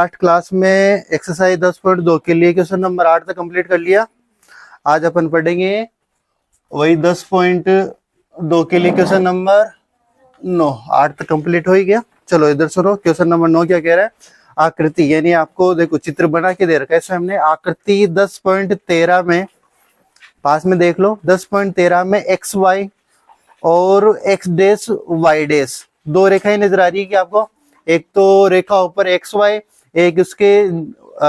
Last class में exercise 10.2 के लिए क्वेश्चन नंबर 8 तक कंप्लीट कर लिया। आज अपन पढ़ेंगे वही 10.2 के लिए क्वेश्चन नंबर 9। 8 तक कंप्लीट हो ही गया। चलो इधर सुनो, क्वेश्चन नंबर 9 क्या कह रहा है। आकृति, यानी आपको देखो चित्र बना के दे रखा है इसमें हमने। आकृति 10.13 में, पास में देख लो, 10.13 में एक्स वाई और एक्स डैश वाई डैश दो रेखाएं नजर आ रही है कि आपको। एक तो रेखा ऊपर एक्स वाई, एक उसके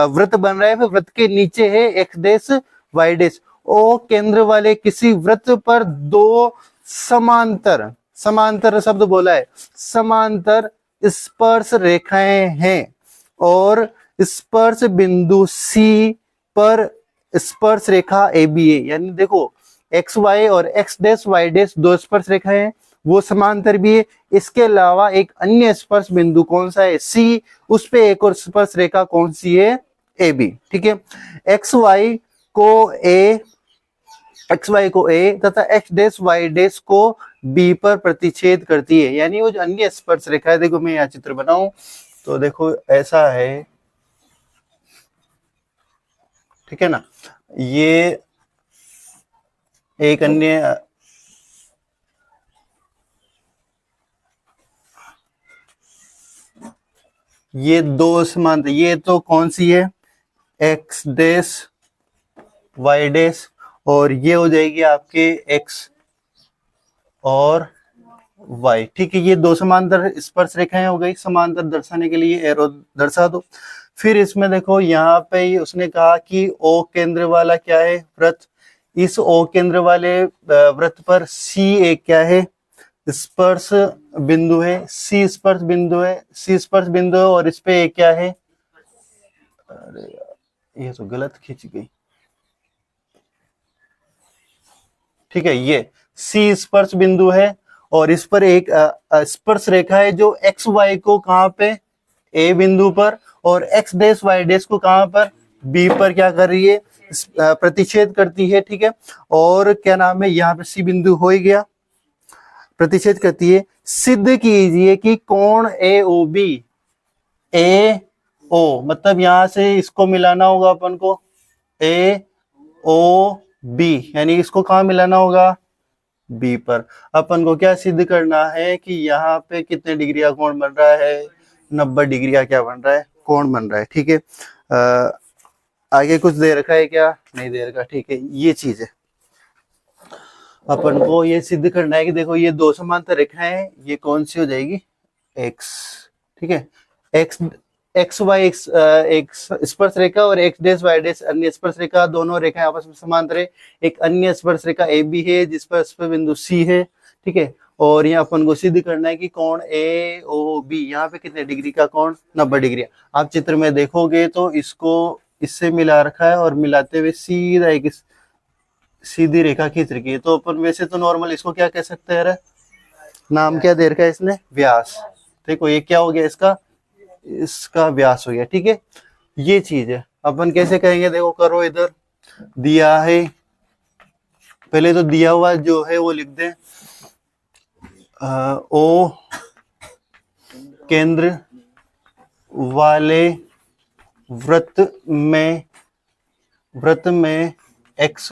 वृत्त बन रहा है, फिर वृत्त के नीचे है एक्स डैश वाई डैश। ओ केंद्र वाले किसी वृत्त पर दो समांतर, समांतर शब्द बोला है, समांतर स्पर्श रेखाएं हैं और स्पर्श बिंदु सी पर स्पर्श रेखा ए बी है। यानी देखो एक्स वाई और एक्स डैश वाई डैश दो स्पर्श रेखाएं हैं, वो समांतर भी है। इसके अलावा एक अन्य स्पर्श बिंदु कौन सा है, सी, उस पे एक और स्पर्श रेखा कौन सी है, ए बी। ठीक है, एक्स वाई को ए तथा एक्स डैश वाई डैश को बी पर प्रतिच्छेद करती है। यानी वो जो अन्य स्पर्श रेखा है, देखो मैं यहाँ चित्र बनाऊं तो देखो ऐसा है, ठीक है ना। ये एक अन्य ये दो समांतर, ये तो कौन सी है, एक्स डैश वाई डैश, और ये हो जाएगी आपके एक्स और वाई। ठीक है, ये दो समांतर स्पर्श रेखाएं हो गई। समांतर दर्शाने के लिए एरो दर्शा दो। फिर इसमें देखो यहाँ पे उसने कहा कि ओ केंद्र वाला क्या है, वृत्त। इस ओ केंद्र वाले वृत्त पर सी एक क्या है, स्पर्श बिंदु है, सी स्पर्श बिंदु है, सी स्पर्श बिंदु है, और इस पे एक क्या है, अरे ये तो गलत खींच गई। ठीक है, ये सी स्पर्श बिंदु है और इस पर एक स्पर्श रेखा है जो एक्स वाई को कहां पे, ए बिंदु पर, और एक्स डैश वाई डैश को कहां पर, बी पर क्या कर रही है, प्रतिच्छेद करती है। ठीक है, और क्या नाम है, यहाँ पे सी बिंदु हो ही गया, प्रतिच्छेद करती है। सिद्ध कीजिए कि कोण ए ओ बी, ए ओ मतलब यहां से इसको मिलाना होगा अपन को, ए ओ बी, यानी इसको कहां मिलाना होगा, बी पर। अपन को क्या सिद्ध करना है कि यहाँ पे कितने डिग्री का कोण बन रहा है, 90 डिग्री का क्या बन रहा है, कोण बन रहा है। ठीक है, आगे कुछ दे रखा है क्या, नहीं दे रखा। ठीक है, ये चीज है, अपन को ये सिद्ध करना है कि देखो ये दो समांतर रेखाएं हैं, ये कौन सी हो जाएगी, एक्स। ठीक है, एक्स वाई एक स्पर्श रेखा और एक्स डैश वाई डैश अन्य स्पर्श रेखा, दोनों रेखाएं आपस में समांतर है। एक अन्य स्पर्श रेखा ए बी है जिस पर स्पर्श बिंदु सी है। ठीक है, और यहाँ अपन को सिद्ध करना है कि कोण ए ओ बी, यहाँ पे कितने डिग्री का कोण, 90 डिग्री। आप चित्र में देखोगे तो इसको इससे मिला रखा है और मिलाते हुए सीधा एक सीधी रेखा खींच रखी है। तो अपन वैसे तो नॉर्मल इसको क्या कह सकते हैं, नाम क्या दे रखा है इसने, व्यास। देखो ये क्या हो गया, इसका व्यास हो गया। ठीक है, ये चीज है। अपन कैसे कहेंगे, देखो करो, इधर दिया है, पहले तो दिया हुआ जो है वो लिख दें, ओ केंद्र वाले वृत्त में एक्स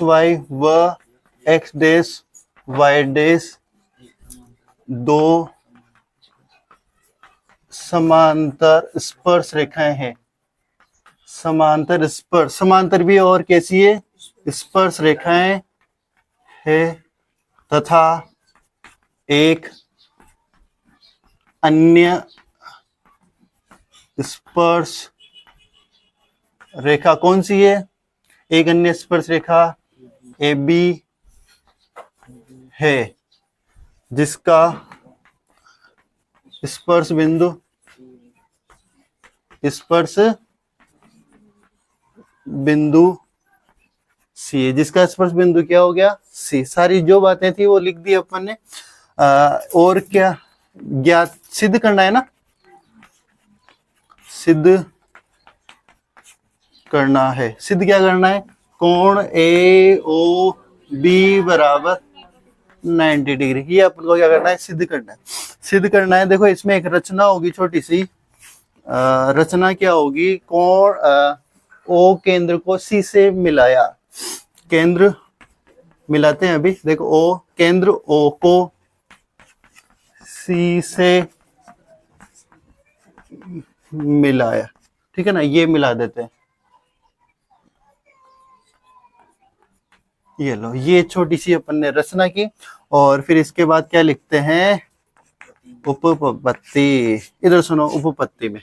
वाई व एक्स डैश वाई डैश दो समांतर स्पर्श रेखाएं हैं। समांतर स्पर्श, समांतर भी और कैसी है, स्पर्श रेखाएं है, तथा एक अन्य स्पर्श रेखा कौन सी है, एक अन्य स्पर्श रेखा ए बी है जिसका स्पर्श बिंदु सी है, जिसका स्पर्श बिंदु क्या हो गया, सी। सारी जो बातें थी वो लिख दी अपन ने। और क्या ज्ञात सिद्ध करना है ना, सिद्ध करना है। सिद्ध क्या करना है, कोण ए ओ बी बराबर 90 डिग्री, ये अपन को क्या करना है, सिद्ध करना है। सिद्ध करना है। देखो इसमें एक रचना होगी छोटी सी, रचना क्या होगी, कोण ओ केंद्र को सी से मिलाया, केंद्र मिलाते हैं अभी, देखो ओ केंद्र ओ को सी से मिलाया, ठीक है ना, ये मिला देते हैं। ये लो, ये छोटी सी अपन ने रचना की, और फिर इसके बाद क्या लिखते हैं, उपपत्ति। इधर सुनो, उपपत्ति में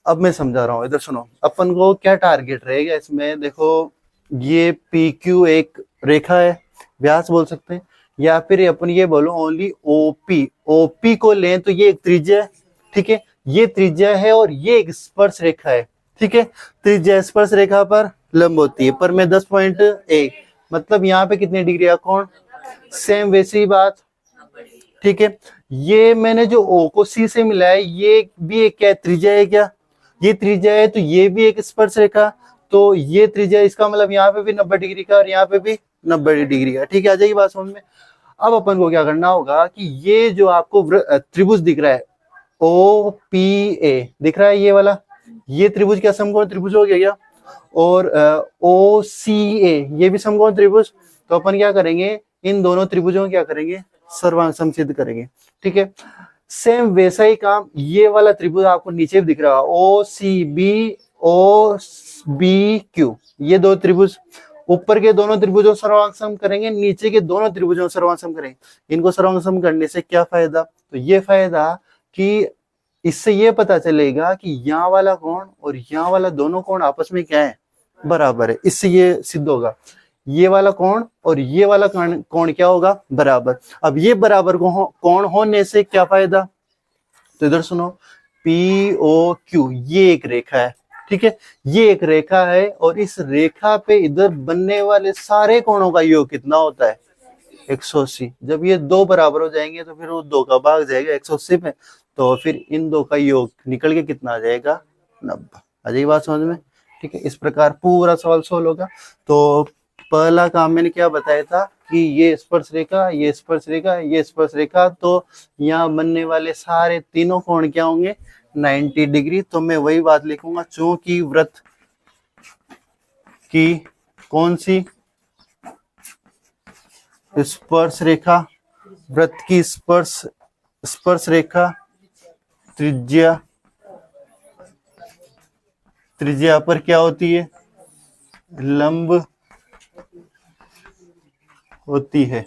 अब मैं समझा रहा हूं, इधर सुनो, अपन को क्या टारगेट रहेगा इसमें। देखो ये पी क्यू एक रेखा है, व्यास बोल सकते हैं, या फिर अपन ये बोलो ओनली ओपी, ओपी को लें तो ये एक त्रिज्या है, ठीक है, ये त्रिज्या है और ये एक स्पर्श रेखा है, ठीक है। त्रिज्या स्पर्श रेखा पर लंब होती है, पर मैं 10.1, मतलब यहाँ पे कितने डिग्री का कोण, सेम वैसी ही बात, ठीक है। ये मैंने जो ओ को सी से मिलाया, ये भी एक क्या त्रिज्या है, क्या ये त्रिज्या है, तो ये भी एक स्पर्श रेखा, तो ये त्रिज्या, इसका मतलब यहाँ पे भी 90 डिग्री का और यहाँ पे भी 90 डिग्री का, ठीक है। आ जाएगी बात समझ में। अब अपन को क्या करना होगा कि ये जो आपको त्रिभुज दिख रहा है, ओ पी ए दिख रहा है, ये वाला, ये त्रिभुज क्या समकोण त्रिभुज हो गया क्या, और ओ सी ए ये भी समकोण त्रिभुज, तो अपन क्या करेंगे, इन दोनों त्रिभुजों क्या करेंगे, सर्वांग समसिद्ध करेंगे, ठीक है। सेम वैसा ही काम, ये वाला त्रिभुज आपको नीचे भी दिख रहा है, O C B O B Q, ये दो त्रिभुज, ऊपर के दोनों त्रिभुजों सर्वांग सम करेंगे, नीचे के दोनों त्रिभुजों सर्वांग सम करेंगे। इनको सर्वांग सम करने से क्या फायदा, तो ये फायदा कि इससे ये पता चलेगा कि यहाँ वाला कोण और यहाँ वाला दोनों कोण आपस में क्या है, बराबर है। इससे ये सिद्ध होगा, ये वाला कोण और ये वाला कोण क्या होगा, बराबर। अब ये बराबर कोण होने से क्या फायदा, तो इधर सुनो, पी ओ क्यू ये एक रेखा है, ठीक है, ये एक रेखा है, और इस रेखा पे इधर बनने वाले सारे कोणों का योग कितना होता है, 180। जब ये दो बराबर हो जाएंगे तो फिर वो दो का भाग जाएगा 180 में, तो फिर इन दो का योग निकल के कितना आ जाएगा, 90। आ जाएगी बात समझ में, ठीक है। इस प्रकार पूरा सवाल सोल्व होगा। तो पहला काम मैंने क्या बताया था कि ये स्पर्श रेखा, ये स्पर्श रेखा, ये स्पर्श रेखा, तो यहाँ बनने वाले सारे तीनों कोण क्या होंगे, 90 डिग्री। तो मैं वही बात लिखूंगा, चूंकि वृत्त की कौन सी स्पर्श रेखा, वृत्त की स्पर्श रेखा त्रिज्या पर क्या होती है, लंब होती है।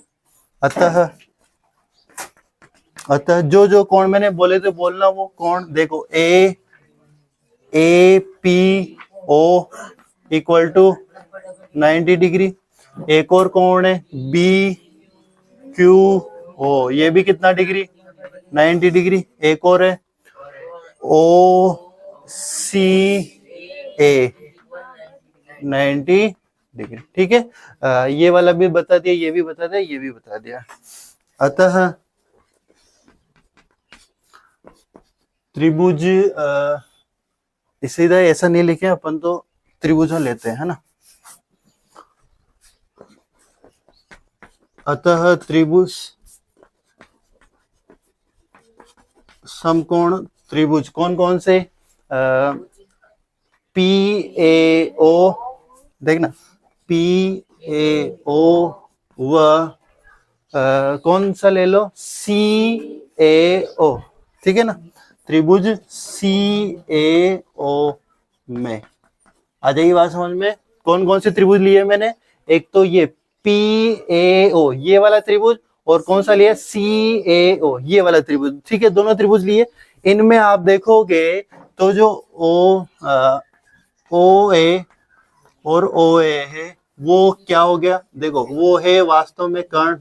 अतः जो जो कोण मैंने बोले थे बोलना, वो कोण देखो, A P O equal to 90 degree, एक और कोण है बी क्यू ओ, ये भी कितना डिग्री, 90 डिग्री, एक और है ओ सी ए 90 डिग्री, ठीक है। ये वाला भी बता दिया, ये भी बता दिया, ये भी बता दिया। अतः त्रिभुज, सीधा ऐसा नहीं लिखे अपन, तो त्रिभुजों लेते हैं, है ना। अतः त्रिभुज समकोण त्रिभुज कौन कौन से, पी ए ओ, देखना, पी ए ओ व कौन सा ले लो, सी ए ओ, ठीक है ना। त्रिभुज सी ए ओ में आ जाएगी बात समझ में। कौन कौन से त्रिभुज लिए मैंने, एक तो ये पी ए ओ ये वाला त्रिभुज, और कौन सा लिया, सी ए ओ ये वाला त्रिभुज, ठीक है, दोनों त्रिभुज लिए। इनमें आप देखोगे तो जो ओ ए और ओ ए है, वो क्या हो गया, देखो वो है वास्तव में कर्ण,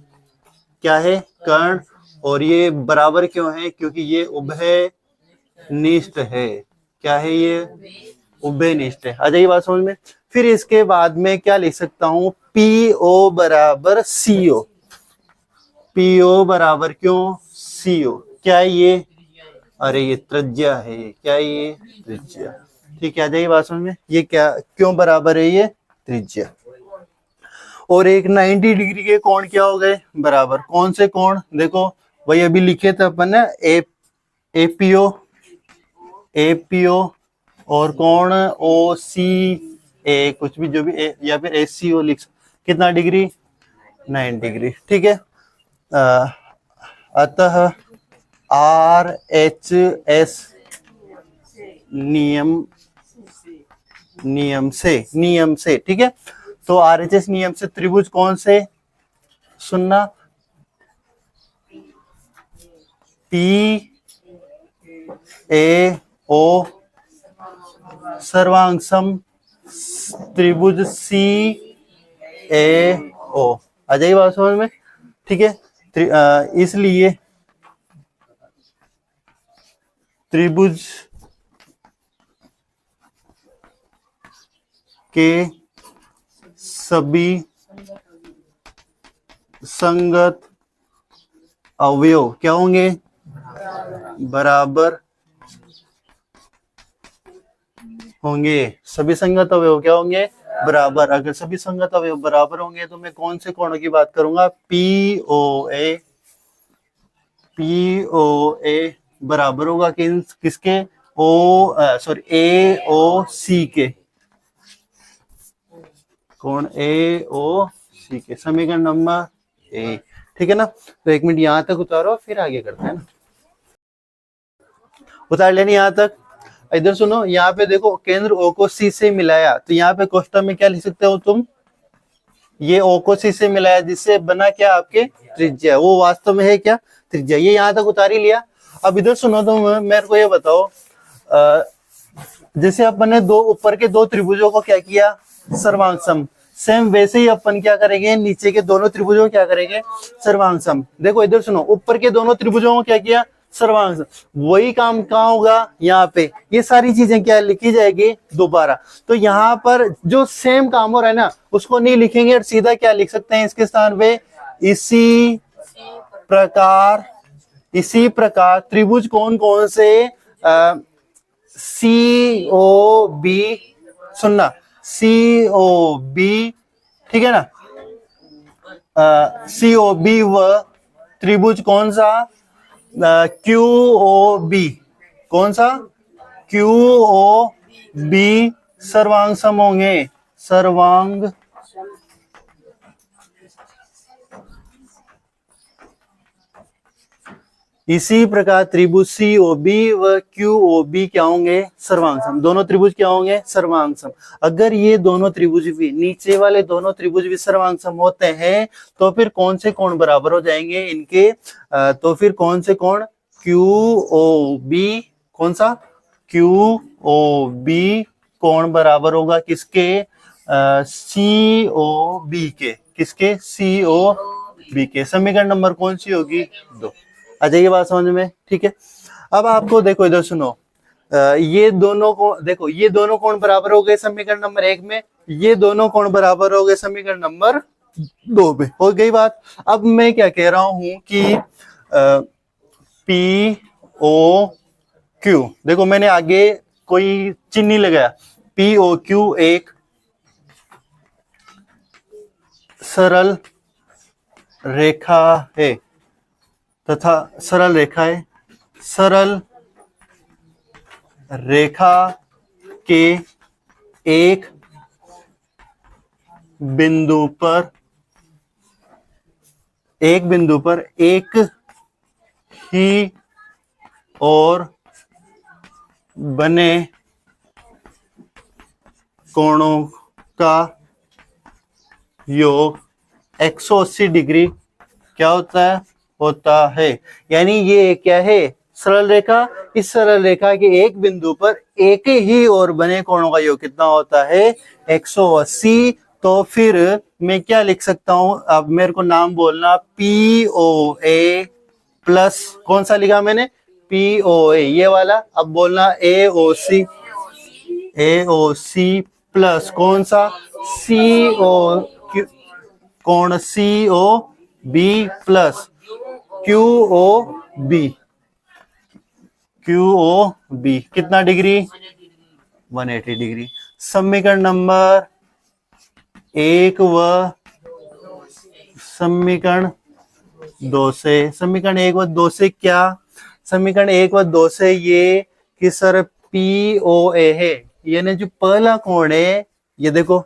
क्या है, कर्ण, और ये बराबर क्यों है, क्योंकि ये उभय निष्ठ है, क्या है, ये उभय निष्ठ है। आ जाइए बात समझ में। फिर इसके बाद में क्या लिख सकता हूं, पी ओ बराबर सी ओ, पी ओ बराबर क्यों, सी ओ, क्या ये, अरे ये त्रिज्या है, क्या ये त्रिज्या, ठीक है। आ जाइए बात समझ में, ये क्या क्यों बराबर है, ये त्रिज्या। और एक 90 डिग्री के कोण क्या हो गए, बराबर, कौन से कोण, देखो वही अभी लिखे थे अपन ने, एपीओ और कौन ओ सी ए, कुछ भी जो भी या फिर एससीओ लिख, कितना डिग्री, 9 डिग्री, ठीक है। अतः आर एच एस नियम से, ठीक है। तो आरएचएस नियम से त्रिभुज कौन से, सुनना, पी ए ओ सर्वांग सम, त्रिभुज सी ए ओ, आ जाइए बात समझ में, ठीक है। इसलिए त्रिभुज के सभी संगत अवयव क्या होंगे, बराबर होंगे। सभी संगत अवयव क्या होंगे, बराबर। अगर सभी संगत अवयव बराबर होंगे तो मैं कौन से कोणों की बात करूंगा, पी ओ ए बराबर होगा किसके, ए ओ सी के, कोण ए ओ सी के, समीकरण नंबर ए, ठीक है ना। तो 1 मिनट यहां तक उतारो, फिर आगे करते हैं ना, उतार लेनी यहां तक। इधर सुनो, यहाँ पे देखो केंद्र ओ को सी से मिलाया, तो यहाँ पे कोष्टक में क्या लिख सकते हो तुम, ये ओ को सी से मिलाया जिससे बना क्या, आपके त्रिज्या, वो वास्तव में है क्या, त्रिज्या। ये यहाँ तक उतार ही लिया। अब इधर सुनो, तो मेरे को ये बताओ, जैसे अपन ने ऊपर के दो त्रिभुजों को क्या किया, सर्वांग सम, सेम वैसे ही अपन क्या करेंगे, नीचे के दोनों त्रिभुजों को क्या करेंगे, सर्वांग सम। देखो इधर सुनो, ऊपर के दोनों त्रिभुजों को क्या किया, सर्वांग सम, वही काम कहाँ होगा, यहाँ पे। ये सारी चीजें क्या लिखी जाएगी दोबारा। तो यहाँ पर जो सेम काम हो रहा है ना, उसको नहीं लिखेंगे और सीधा क्या लिख सकते हैं इसके स्थान पे, इसी प्रकार त्रिभुज कौन कौन से, सी ओ बी, सुनना, सी ओ बी, ठीक है ना, सी ओ बी व त्रिभुज कौन सा, क्यू ओ बी, कौन सा, क्यू ओ बी सर्वांग सम होंगे, सर्वांग इसी प्रकार त्रिभुज सी ओ बी व क्यू ओ बी क्या होंगे, सर्वांग सम। दोनों त्रिभुज क्या होंगे, सर्वांग सम। अगर ये दोनों त्रिभुज भी, नीचे वाले दोनों त्रिभुज भी सर्वांग सम होते हैं तो फिर कौन से कोण बराबर हो जाएंगे इनके, तो फिर कौन से कोण, क्यू ओ बी, कौन सा, क्यू ओ बी कोण बराबर होगा किसके, सी ओ बी के, किसके, सी ओ बी के। समीकरण नंबर कौन सी होगी, 2। आ जाइए बात समझ में, ठीक है। अब आपको देखो इधर सुनो, ये दोनों को देखो, ये दोनों कोण बराबर हो गए समीकरण नंबर 1 में, ये दोनों कोण बराबर हो गए समीकरण नंबर 2 में, हो गई बात। अब मैं क्या कह रहा हूं कि पी ओ क्यू, देखो मैंने आगे कोई चिन्ह नहीं लगाया, पी ओ क्यू एक सरल रेखा है तथा सरल रेखा के एक बिंदु पर एक ही और बने कोणों का योग 180 डिग्री क्या होता है। यानी ये क्या है, सरल रेखा, इस सरल रेखा के एक बिंदु पर एक ही और बने कोणों का योग कितना होता है, 180। तो फिर मैं क्या लिख सकता हूं, अब मेरे को नाम बोलना, पी ओ ए प्लस, कौन सा लिखा मैंने, पी ओ ए, ये वाला। अब बोलना ए ओ सी प्लस कौन सा, सी ओ, कोण C O B plus Q O B, कितना डिग्री, 180 डिग्री। समीकरण नंबर 1 व समीकरण दो से, समीकरण 1 व 2 से क्या, समीकरण 1 व 2 से ये कि सर पी ओ ए है, यानी जो पहला कोण है ये देखो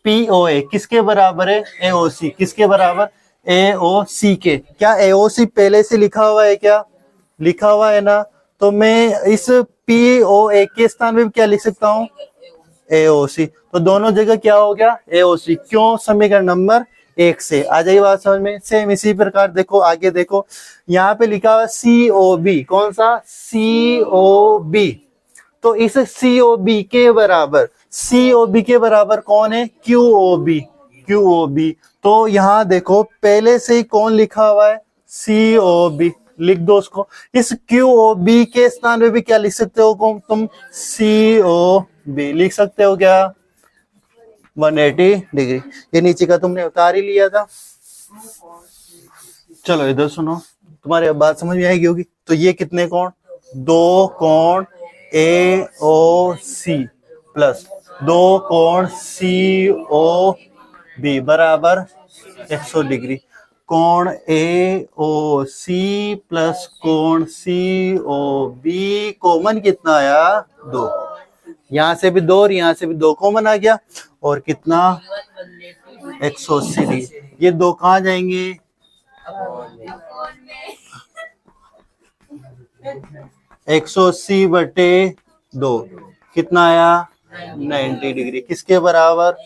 पी ओ ए किसके बराबर है, ए ओ सी, किसके बराबर, ए ओ सी के। क्या ए ओ सी पहले से लिखा हुआ है, क्या लिखा हुआ है ना, तो मैं इस पी ओ ए के स्थान में क्या लिख सकता हूँ, ए ओ सी, तो दोनों जगह क्या हो गया, ए ओ सी, क्यों, समीकरण नंबर 1 से। आ जाइए बात समझ में। सेम इसी प्रकार देखो आगे देखो, यहाँ पे लिखा हुआ सी ओ बी, कौन सा, सी ओ बी, तो इस सी ओ बी के बराबर, सी ओ बी के बराबर कौन है, Q O B, Q O B, तो यहाँ देखो पहले से ही कौन लिखा हुआ है, सी ओ बी, लिख दो उसको। इस क्यू ओ बी के स्थान में भी क्या लिख सकते हो तुम, सी ओ बी लिख सकते हो, क्या 180 डिग्री। ये नीचे का तुमने उतार ही लिया था। चलो इधर सुनो, तुम्हारे अब बात समझ में आएगी होगी। तो ये कितने कोण, दो कोण ए ओ सी प्लस दो कोण सी ओ बी बराबर 100 डिग्री। कोण ए ओ सी प्लस कोण सी ओ बी कॉमन कितना आया, दो, यहां से भी दो और यहां से भी दो कॉमन आ गया, और कितना 180 डिग्री। ये दो कहां जाएंगे, 180 बटे दो, कितना आया 90 डिग्री, किसके बराबर,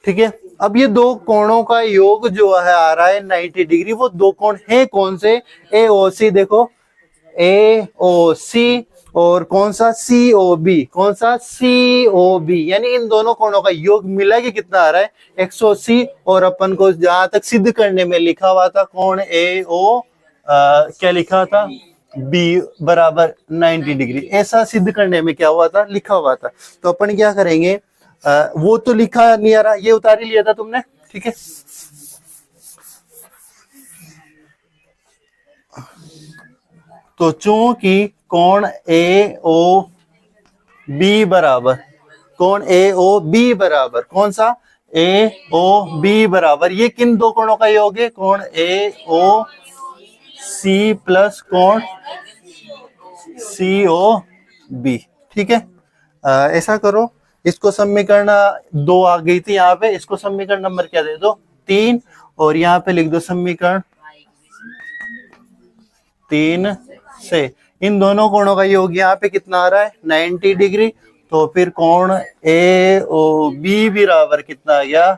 ठीक है। अब ये दो कोणों का योग जो है आ रहा है 90 डिग्री, वो दो कोण है कौन से, ए ओ सी, देखो ए ओ सी और कौन सा सी ओ बी, कौन सा सी ओ बी, यानी इन दोनों कोणों का योग मिला के कितना आ रहा है 180। और अपन को जहां तक सिद्ध करने में लिखा हुआ था कोण ए ओ क्या लिखा था, बी बराबर 90 डिग्री, ऐसा सिद्ध करने में क्या हुआ था, लिखा हुआ था। तो अपन क्या करेंगे, वो तो लिखा नहीं आ रहा, ये उतार ही लिया था तुमने, ठीक है। तो चूंकि कोण ए ओ बी बराबर, कोण ए ओ बी बराबर कौन सा, ए ओ बी बराबर, ये किन दो कोणों का योग है, कोण ए ओ सी प्लस कोण सी ओ बी, ठीक है। ऐसा करो, इसको समीकरण दो आ गई थी यहाँ पे, इसको समीकरण नंबर क्या दे दो, 3, और यहाँ पे लिख दो समीकरण 3 से इन दोनों कोणों का योग यहाँ पे कितना आ रहा है 90 डिग्री, तो फिर कोण ए ओ बी बराबर कितना आ गया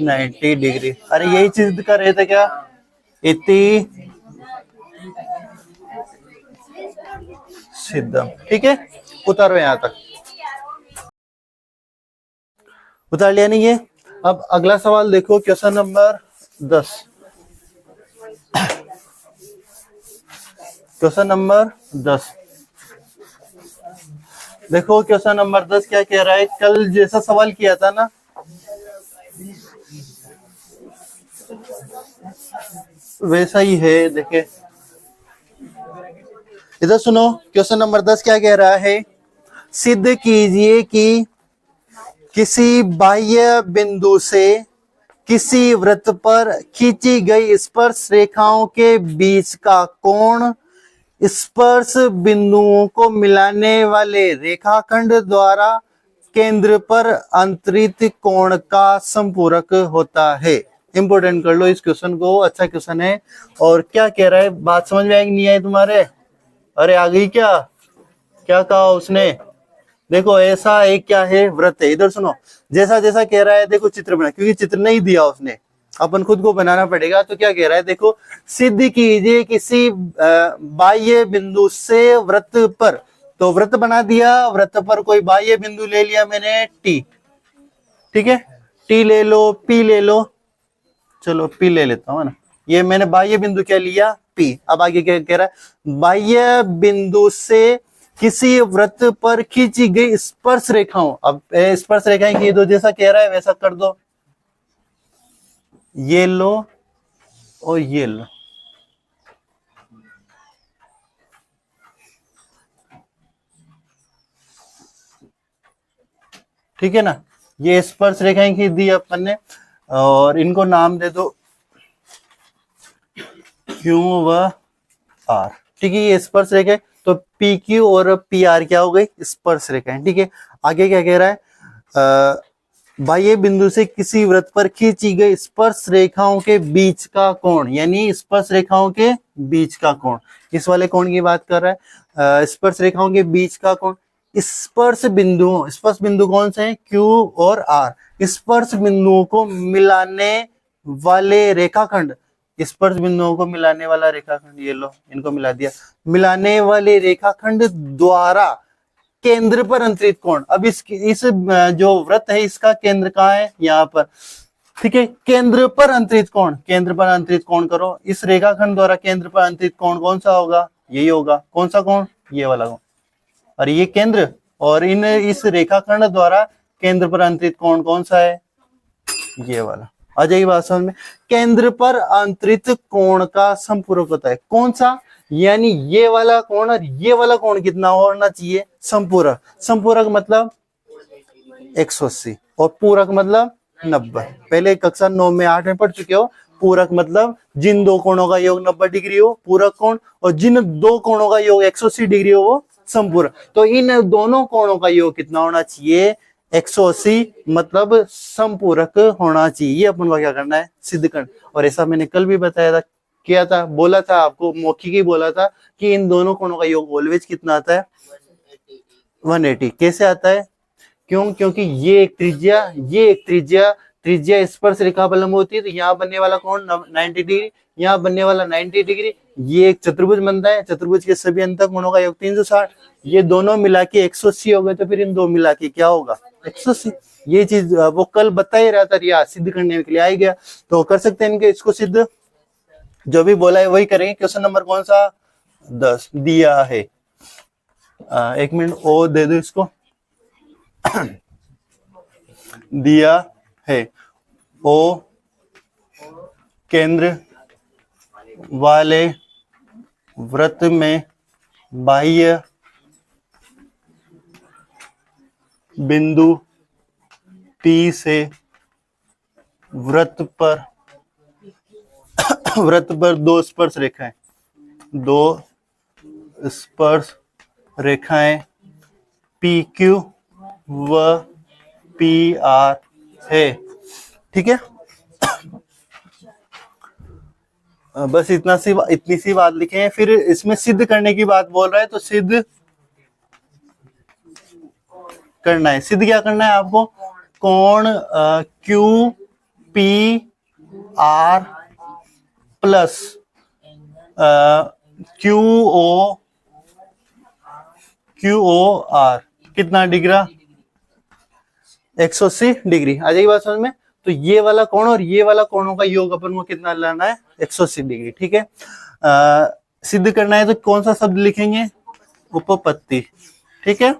90 डिग्री। अरे यही चीज कर रहे थे क्या, इति सिद्धम, ठीक है। उतारो यहां तक, उतार लिया नहीं है। अब अगला सवाल देखो, क्वेश्चन नंबर 10, क्वेश्चन नंबर 10 देखो, क्वेश्चन नंबर 10 क्या कह रहा है, कल जैसा सवाल किया था ना, वैसा ही है। देखे इधर सुनो, क्वेश्चन नंबर 10 क्या कह रहा है, सिद्ध कीजिए कि किसी बाह्य बिंदु से किसी वृत्त पर खींची गई स्पर्श रेखाओं के बीच का कोण स्पर्श बिंदुओं को मिलाने वाले रेखाखंड द्वारा केंद्र पर अंतरित कोण का संपूरक होता है। इंपोर्टेंट कर लो इस क्वेश्चन को, अच्छा क्वेश्चन है। और क्या कह रहा है, बात समझ में आएगी नहीं आई तुम्हारे, अरे आ गई क्या, क्या कहा उसने, देखो ऐसा एक क्या है, वृत्त है। इधर सुनो, जैसा जैसा कह रहा है, देखो चित्र बना, क्योंकि चित्र नहीं दिया उसने, अपन खुद को बनाना पड़ेगा। तो क्या कह रहा है, देखो सिद्ध कीजिए किसी बाह्य बिंदु से वृत्त पर, तो वृत्त बना दिया, वृत्त पर कोई बाह्य बिंदु ले लिया मैंने टी, ठीक है, टी ले लो, पी ले लो, चलो पी ले लेता हूं ना, ये मैंने बाह्य बिंदु क्या लिया, पी। अब आगे क्या कह रहा है, बाह्य बिंदु से किसी वृत्त पर खींची गई स्पर्श रेखाओं, अब स्पर्श रेखाएं की दो, जैसा कह रहा है वैसा कर दो, ये लो और ये लो, ठीक है ना। ये स्पर्श रेखाएं खींच दी अपन ने और इनको नाम दे दो Q व R। ठीक है, ये स्पर्श रेखा है, तो PQ और PR क्या हो गई, स्पर्श रेखाएं। ठीक है, आगे क्या कह रहा है, बाह्य बिंदु से किसी वृत्त पर खींची गई स्पर्श रेखाओं के बीच का कोण, यानी स्पर्श रेखाओं के बीच का कोण, इस वाले कोण की बात कर रहा है। स्पर्श रेखाओं के बीच का कोण, स्पर्श बिंदु कौन से हैं, Q और R। स्पर्श बिंदुओं को मिलाने वाले रेखाखंड, स्पर्श बिंदुओं को मिलाने वाला रेखाखंड, ये लो इनको मिला दिया, मिलाने वाले रेखाखंड द्वारा केंद्र पर अंतरित कोण। अब इस जो वृत्त है इसका केंद्र कहाँ है, यहाँ पर। ठीक है, केंद्र पर अंतरित कोण, केंद्र पर अंतरित कोण करो, इस रेखाखंड द्वारा केंद्र पर अंतरित कोण कौन सा होगा, यही होगा। कौन सा कोण, ये वाला कोण। और ये केंद्र, और इस रेखाखंड द्वारा केंद्र पर अंतरित कोण कौन सा है, ये वाला। आ जाइए बात समझ में। केंद्र पर अंतरित कोण का संपूरक होता है कौन सा, यानी ये वाला कोण और ये वाला कोण कितना होना चाहिए, संपूरक। संपूरक मतलब 180 और पूरक मतलब 90। पहले कक्षा 9 में 8 में पढ़ चुके हो। पूरक मतलब जिन दो कोणों का योग 90 डिग्री हो, पूरक कोण, और जिन दो कोणों का योग 180 डिग्री हो वो संपूरक। तो इन दोनों कोणों का योग कितना होना चाहिए, 180, मतलब संपूरक होना चाहिए। ये अपन को क्या करना है, सिद्ध करना। और ऐसा मैंने कल भी बताया था, किया था, बोला था आपको, मौखिक ही बोला था कि इन दोनों कोणों का योग ऑलवेज कितना आता है, 180। कैसे आता है, क्यों, क्योंकि ये एक त्रिज्या, त्रिज्या स्पर्श रेखा पर लंब होती है, तो यहाँ बनने वाला कोण 90 डिग्री, यहाँ बनने वाला 90 डिग्री। ये एक चतुर्भुज बनता है, चतुर्भुज के सभी अंतः कोणों का योग 360। ये दोनों मिला के 180 हो गए, तो फिर इन दो मिला के क्या होगा, 180। ये चीज वो कल बता ही रहा था, या सिद्ध करने के लिए आ गया, तो कर सकते हैं इनके, इसको सिद्ध। जो भी बोला है वही करेंगे। क्वेश्चन नंबर कौन सा, 10 दिया है। एक मिनट ओ दे दो इसको। दिया है, ओ केंद्र वाले वृत्त में बाह्य बिंदु P से वृत्त पर दो स्पर्श रेखाएं, PQ व PR है। ठीक है, बस इतनी सी बात लिखे हैं। फिर इसमें सिद्ध करने की बात बोल रहा है, तो सिद्ध करना है। सिद्ध क्या करना है आपको, कोण QPR प्लस QOR कितना डिग्री, 180 डिग्री। आ जाएगी बात समझ में। तो ये वाला कोण और ये वाला कोणों का योग अपन को कितना लाना है, 180 डिग्री। ठीक है, सिद्ध करना है तो कौन सा शब्द लिखेंगे, उपपत्ति। ठीक है,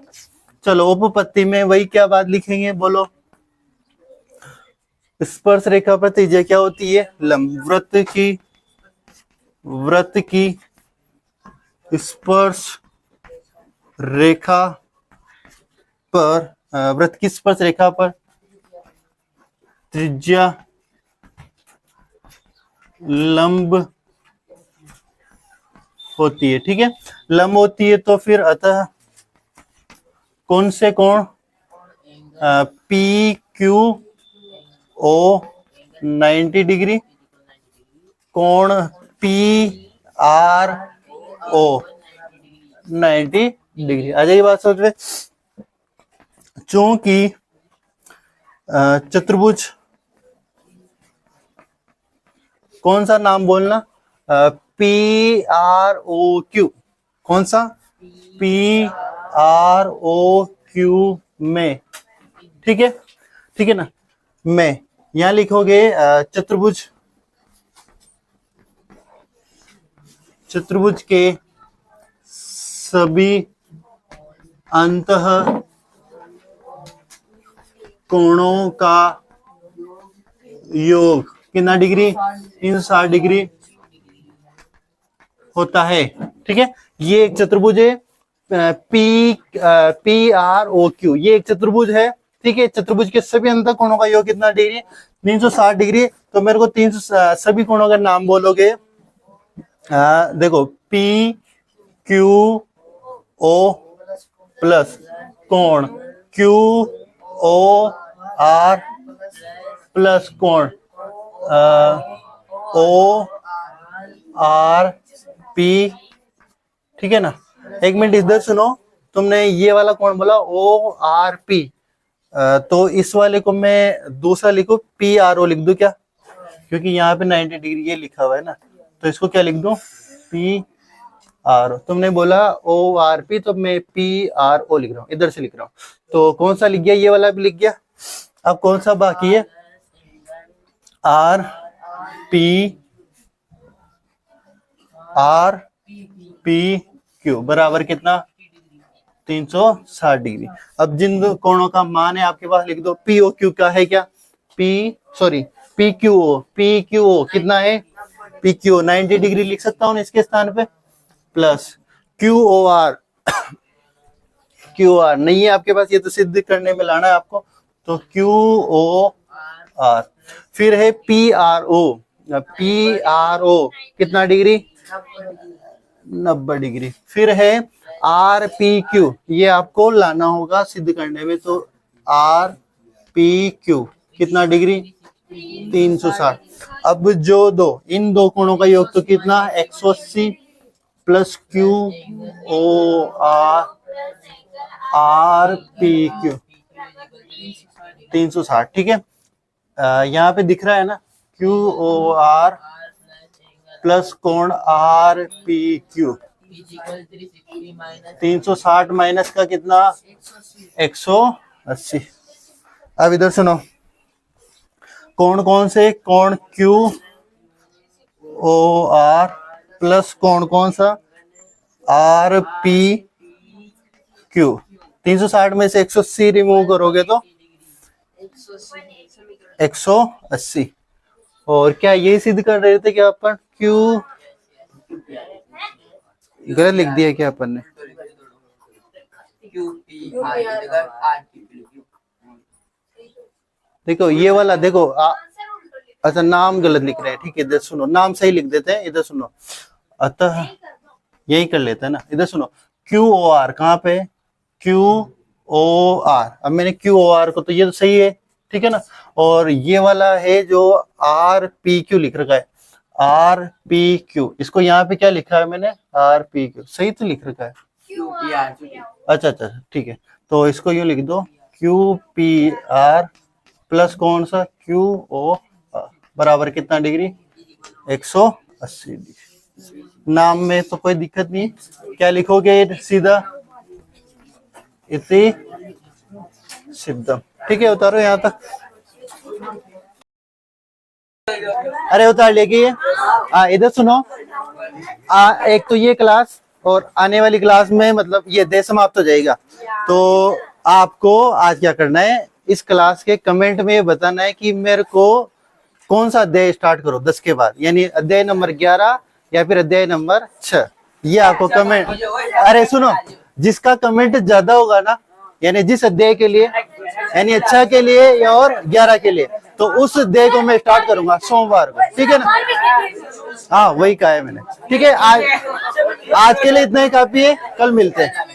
चलो उपपत्ति में वही क्या बात लिखेंगे, बोलो। स्पर्श रेखा पर त्रिज्या क्या होती है, लंब। वृत्त की स्पर्श रेखा पर, वृत्त की स्पर्श रेखा पर त्रिज्या लंब होती है। ठीक है, लंब होती है, तो फिर अतः कौन से कोण, PQO 90 डिग्री, कोण PRO 90 डिग्री। आ जाइए बात समझ में। चूंकि चतुर्भुज, कौन सा नाम बोलना, PROQ, कौन सा, PROQ में। ठीक है, ठीक है ना, में यहां लिखोगे चतुर्भुज के सभी अंतः कोणों का योग कितना डिग्री, 360 डिग्री होता है। ठीक है, ये एक चतुर्भुज है PROQ, ये एक चतुर्भुज है। ठीक है। चतुर्भुज के सभी अंतः कोणों का योग कितना डिग्री? 360 डिग्री। तो मेरे को 300 सभी कोणों का नाम बोलोगे। देखो पी क्यू ओ प्लस कोण क्यू ओ आर प्लस कोण ओ आर पी, ठीक है ना। एक मिनट इधर सुनो, तुमने ये वाला कोण बोला ओ आर पी, तो इस वाले को मैं दूसरा लिखूं, पी आर ओ लिख दूं क्या? क्योंकि यहाँ पे 90 डिग्री ये लिखा हुआ है ना, तो इसको क्या लिख दूं? P R O. तुमने बोला ओ आर पी, तो मैं पी आर ओ लिख रहा हूँ, इधर से लिख रहा हूँ। तो कौन सा लिख गया? ये वाला भी लिख गया। अब कौन सा बाकी है? आर पी क्यू बराबर कितना? 360 डिग्री। अब जिन दो कोणों का मान है आपके पास लिख दो। पी ओ क्यू का है क्या? पी क्यू ओ कितना है? पी क्यू 90 डिग्री लिख सकता हूँ इसके स्थान पे, प्लस क्यू ओ आर नहीं है आपके पास, ये तो सिद्ध करने में लाना है आपको, तो क्यू ओ आर। फिर है पी आर ओ कितना डिग्री? 90 डिग्री। फिर है आर पी क्यू, ये आपको लाना होगा सिद्ध करने में, तो आर पी क्यू कितना डिग्री? 360। अब जो इन दो कोणों का योग तो कितना? 180 plus Q O R P Q 360, ठीक है। यहाँ पे दिख रहा है ना, क्यू ओ आर प्लस कोण आर पी क्यू 360 माइनस का कितना? 180। अब इधर सुनो, कोण कौन से? कोण क्यू ओ आर प्लस कोण कौन सा? Are P Q. 360 में से 180 रिमूव करोगे तो 180। और क्या यही सिद्ध कर रहे थे क्या अपन? क्यू गलत लिख दिया क्या अपन ने? देखो ये वाला देखो अच्छा नाम गलत लिख रहे हैं, ठीक है। इधर सुनो, नाम सही लिख देते हैं, इधर सुनो। अतः यही कर लेते हैं ना, इधर सुनो, क्यू ओ आर कहाँ पे? Q O R. अब मैंने क्यू ओ आर को, तो ये तो सही है, ठीक है ना। और ये वाला है जो आर पी क्यू लिख रखा है, आर पी क्यू, इसको यहाँ पे क्या लिखा है मैंने? आर पी क्यू, सही तो लिख रखा है। अच्छा अच्छा ठीक है, तो इसको यूं लिख दो, क्यू पी आर प्लस कौन सा? क्यू ओ आर बराबर कितना डिग्री? 180 डिग्री। नाम में तो कोई दिक्कत नहीं, क्या लिखोगे सीधा? इति सिद्धम, ठीक है। उतारो यहाँ तक, अरे उतार लेके इधर सुनो। एक तो ये क्लास और आने वाली क्लास में मतलब ये अध्याय समाप्त हो जाएगा, तो आपको आज क्या करना है, इस क्लास के कमेंट में ये बताना है कि मेरे को कौन सा अध्याय स्टार्ट करो 10 के बाद, यानी अध्याय नंबर 11 या फिर अध्याय नंबर 6। ये आपको कमेंट, अरे सुनो, जिसका कमेंट ज्यादा होगा ना, यानी जिस अध्याय के लिए, यानी अच्छा के लिए या और 11 के लिए, तो उस अध्याय को मैं स्टार्ट करूंगा सोमवार को, ठीक है ना। हाँ वही कहा है मैंने, ठीक है। आज के लिए इतना ही काफी है, कल मिलते हैं।